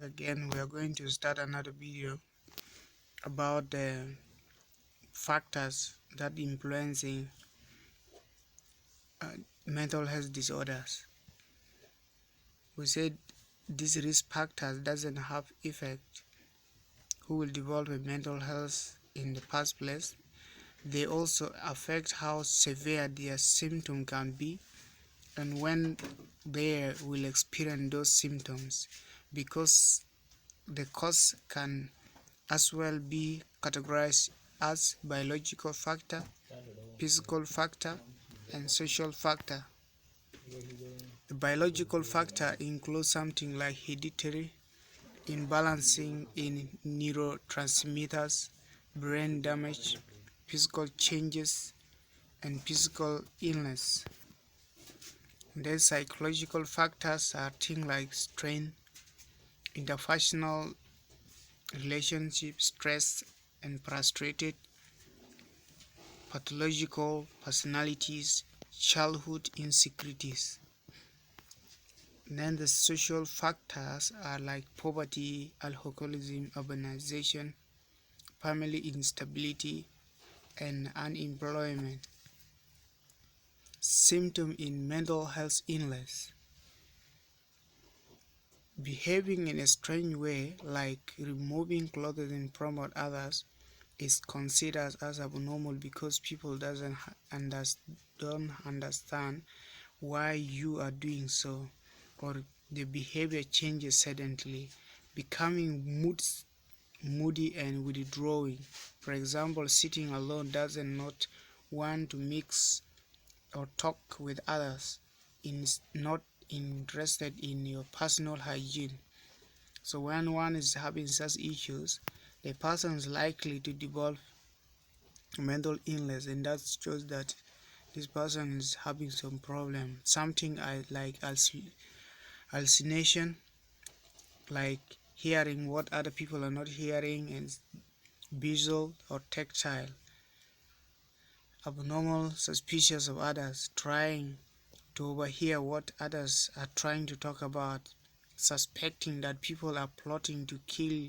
Again, we are going to start another video about the factors that influencing mental health disorders. We said these risk factors doesn't have effect who will develop a mental health in the first place. They also affect how severe their symptom can be and when they will experience those symptoms, because the cause can as well be categorized as biological factor, physical factor, and social factor. The biological factor includes something like hereditary, imbalancing in neurotransmitters, brain damage, physical changes, and physical illness. Then psychological factors are things like strain, interpersonal relationship, stress, and frustrated, pathological personalities, childhood insecurities. Then the social factors are like poverty, alcoholism, urbanization, family instability, and unemployment. Symptom in mental health illness: behaving in a strange way, like removing clothing from others, is considered as abnormal because people don't understand why you are doing so, or the behavior changes suddenly, becoming moody and withdrawing. For example, sitting alone doesn't not want to mix or talk with others, is not interested in your personal hygiene. So when one is having such issues, the person is likely to develop mental illness, and that shows that this person is having some problem, something like hallucination, like hearing what other people are not hearing, and visual or tactile, abnormal suspicious of others, trying to overhear what others are trying to talk about, suspecting that people are plotting to kill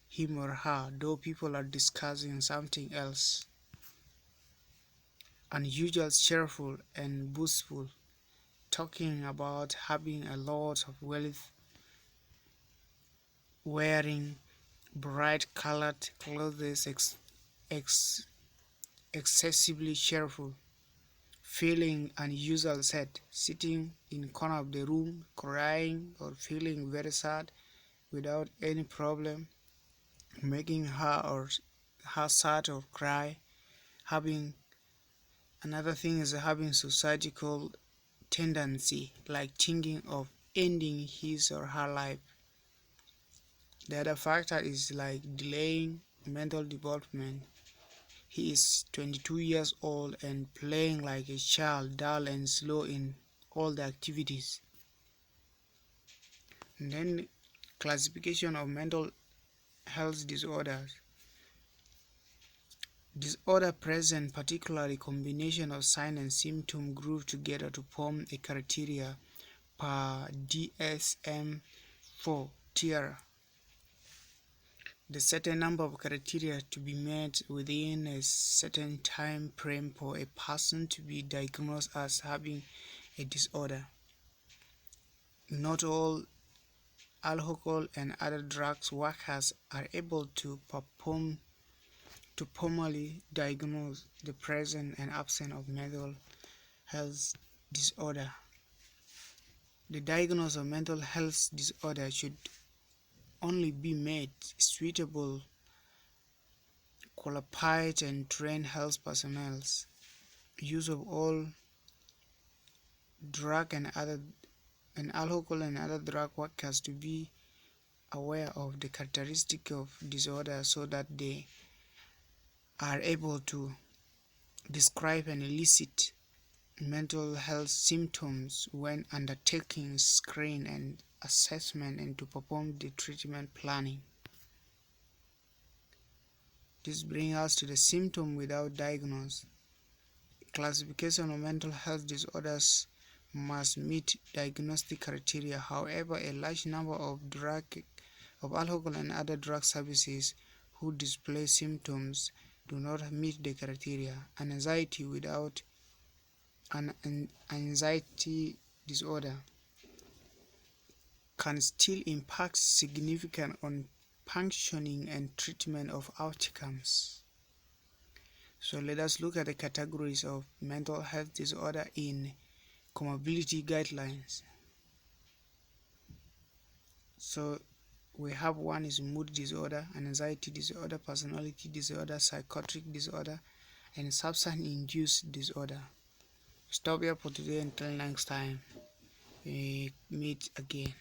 him or her though people are discussing something else. Unusual, cheerful, and boastful, talking about having a lot of wealth, wearing bright colored clothes, excessively cheerful, feeling unusual sad, sitting in corner of the room, crying or feeling very sad without any problem, making her sad or cry, having another thing is having societal tendency, like thinking of ending his or her life. The other factor is like delaying mental development. He is 22 years old and playing like a child, dull and slow in all the activities. And then classification of mental health disorders. Disorder present particularly combination of sign and symptom grouped together to form a criteria per DSM-4 tier. The certain number of criteria to be met within a certain time frame for a person to be diagnosed as having a disorder. Not all alcohol and other drugs workers are able to formally diagnose the presence and absence of mental health disorder. The diagnosis of mental health disorder should only be made suitable qualified and trained health personnel. Use of all drug and alcohol and other drug workers to be aware of the characteristic of disorder so that they are able to describe and elicit mental health symptoms when undertaking screen and assessment and to perform the treatment planning. This brings us to the symptom without diagnosis. Classification of mental health disorders must meet diagnostic criteria. However, a large number of drug of alcohol and other drug services who display symptoms do not meet the criteria. An anxiety disorder can still impact significant on functioning and treatment of outcomes. So let us look at the categories of mental health disorder in comorbidity guidelines. So we have one is mood disorder, anxiety disorder, personality disorder, psychotic disorder, and substance-induced disorder. Stop here for today. Until next time we meet again.